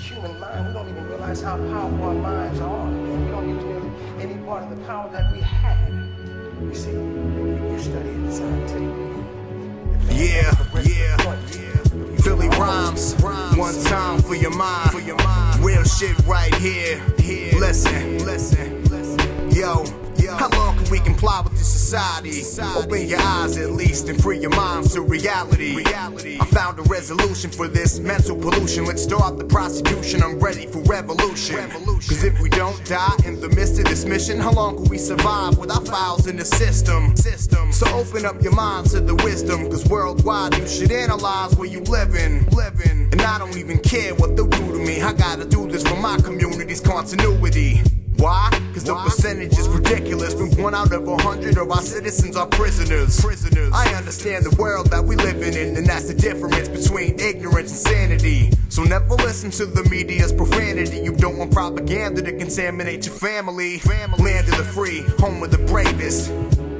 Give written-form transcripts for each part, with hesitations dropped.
human mind, we don't even realize how powerful our minds are. And we don't use any part of the power that we had. You see, you study it scientifically. Yeah. PHilliE-RHyMEz, one time for your mind. Real shit right here. Listen. Yo. How long can we comply with this society? Open your eyes at least and free your minds to reality. I found a resolution for this mental pollution. Let's start the prosecution, I'm ready for revolution. Cause if we don't die in the midst of this mission, how long can we survive with our files in the system? So open up your mind to the wisdom, cause worldwide you should analyze where you living. And I don't even care what they'll do to me. I gotta do this for my community's continuity. Why? Cause the percentage is ridiculous. When 1 out of 100 of our citizens are prisoners. I understand the world that we living in, and that's the difference between ignorance and sanity. So never listen to the media's profanity. You don't want propaganda to contaminate your family. Land of the free, home of the bravest.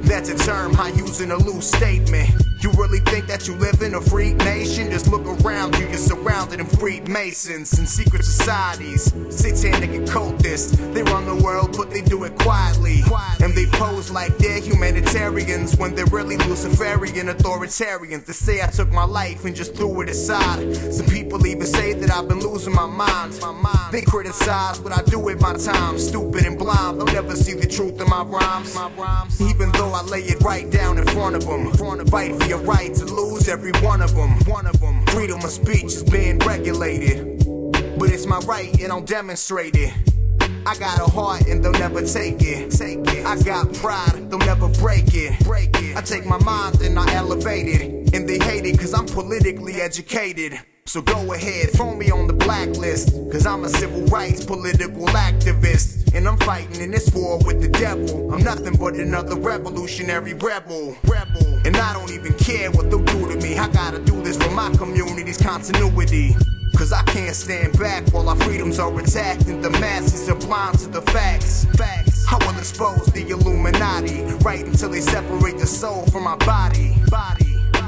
That's a term I use in a loose statement. You really think that you live in a free nation? Just look around you, you're surrounded in Freemasons and secret societies, satanic occultists. They run the world, but they do it quietly. And they pose like they're humanitarians when they're really Luciferian authoritarians. They say I took my life and just threw it aside. Some people even say that I've been losing my mind. They criticize what I do with my time. Stupid and blind, they'll never see the truth in my rhymes. Even though I lay it right down in front of them. Fight for your right to lose every one of them. Freedom of speech is being regulated, but it's my right and I'll demonstrate it. I got a heart and they'll never take it. I got pride, they'll never break it. I take my mind and I elevate it, and they hate it cause I'm politically educated. So go ahead, throw me on the blacklist, cause I'm a civil rights political activist. And I'm fighting in this war with the devil. I'm nothing but another revolutionary rebel. And I don't even care what they'll do to me. I gotta do this for my community's continuity. Cause I can't stand back while our freedoms are attacked and the masses are blind to the facts. I will expose the Illuminati right until they separate the soul from my body.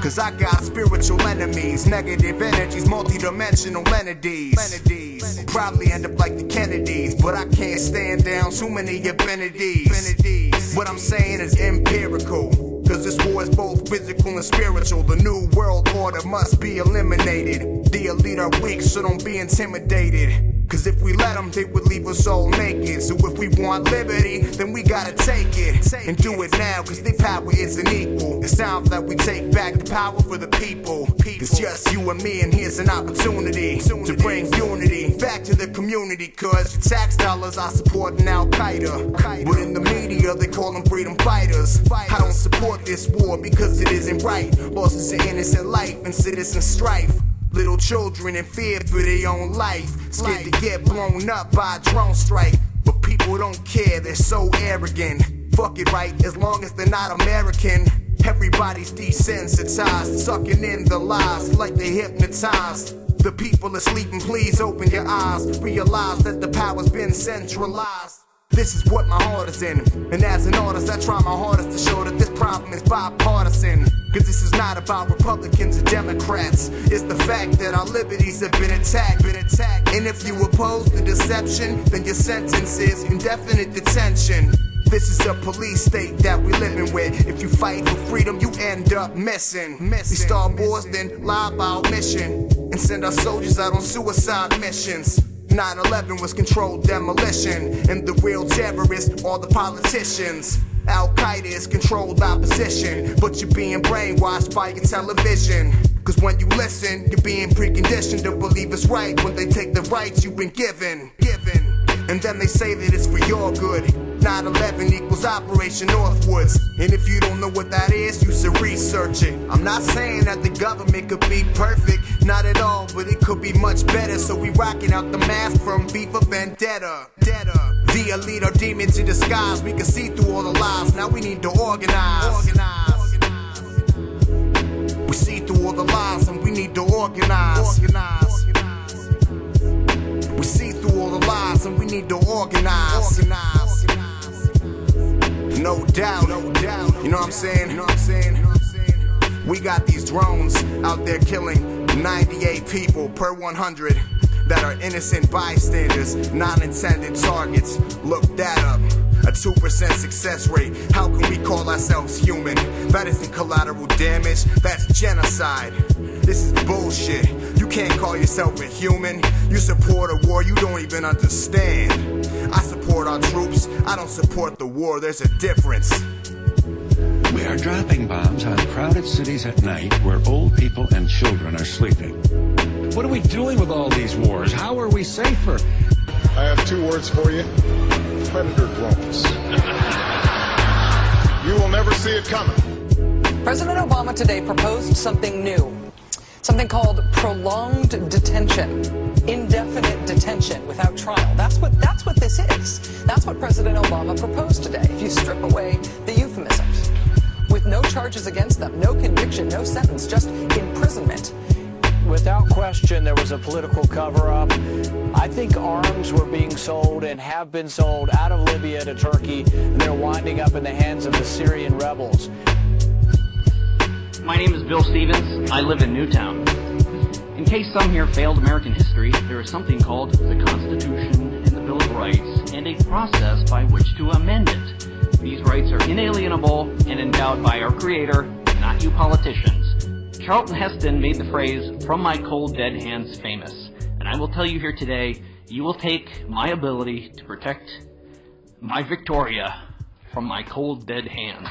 Cause I got spiritual enemies, negative energies, multi-dimensional entities. Probably end up like the Kennedys, but I can't stand down too many affinities. What I'm saying is empirical, cause this war is both physical and spiritual. The new world order must be eliminated. The elite are weak, so don't be intimidated. Cause if we let them, they would leave us all naked. So if we want liberty, then we gotta take it. And do it now, cause their power isn't equal. It's time that we take back the power for the people. It's just you and me, and here's an opportunity to bring unity back to the community. Cause your tax dollars are supporting Al-Qaeda, but in the media they call them freedom fighters. I don't support this war because it isn't right. Losses of innocent life and citizen strife. Little children in fear for their own life, scared to get blown up by a drone strike. But people don't care, they're so arrogant. Fuck it, right, as long as they're not American. Everybody's desensitized, sucking in the lies like they hypnotized. The people are sleeping, please open your eyes. Realize that the power's been centralized. This is what my heart is in, and as an artist I try my hardest to show that this problem is bipartisan. Cause this is not about Republicans or Democrats. It's the fact that our liberties have been attacked. And if you oppose the deception, then your sentence is indefinite detention. This is a police state that we living with. If you fight for freedom, you end up missing. We start wars, then lie about mission, and send our soldiers out on suicide missions. 9/11 was controlled demolition, and the real terrorists are the politicians. Al-Qaeda is controlled opposition, but you're being brainwashed by your television. Cause when you listen, you're being preconditioned to believe it's right when they take the rights you've been given. And then they say that it's for your good. 9/11 equals Operation Northwoods. And if you don't know what that is, you should research it. I'm not saying that the government could be perfect, not at all, but it could be much better. So we rocking out the mask from V for Vendetta. The elite are demons in disguise. We can see through all the lies. Now we need to organize. We see through all the lies and we need to organize. We see through all the lies and we need to organize. No doubt, you know what I'm saying? We got these drones out there killing 98 people per 100. that are innocent bystanders, non-intended targets. Look that up. A 2% success rate. How can we call ourselves human? That isn't collateral damage, that's genocide. This is bullshit. You can't call yourself a human. You support a war you don't even understand. I support our troops, I don't support the war. There's a difference. We are dropping bombs on crowded cities at night where old people and children are sleeping. What are we doing with all these wars? How are we safer? I have 2 words for you. Predator drones. You will never see it coming. President Obama today proposed something new, something called prolonged detention, indefinite detention without trial. That's what this is. That's what President Obama proposed today. If you strip away the euphemisms, with no charges against them, no conviction, no sentence, just imprisonment. Without question, there was a political cover-up. I think arms were being sold and have been sold out of Libya to Turkey, and they're winding up in the hands of the Syrian rebels. My name is Bill Stevens. I live in Newtown. In case some here failed American history, there is something called the Constitution and the Bill of Rights, and a process by which to amend it. These rights are inalienable and endowed by our Creator, not you politicians. Charlton Heston made the phrase, "from my cold dead hands," famous. And I will tell you here today, you will take my ability to protect my Victoria from my cold dead hands.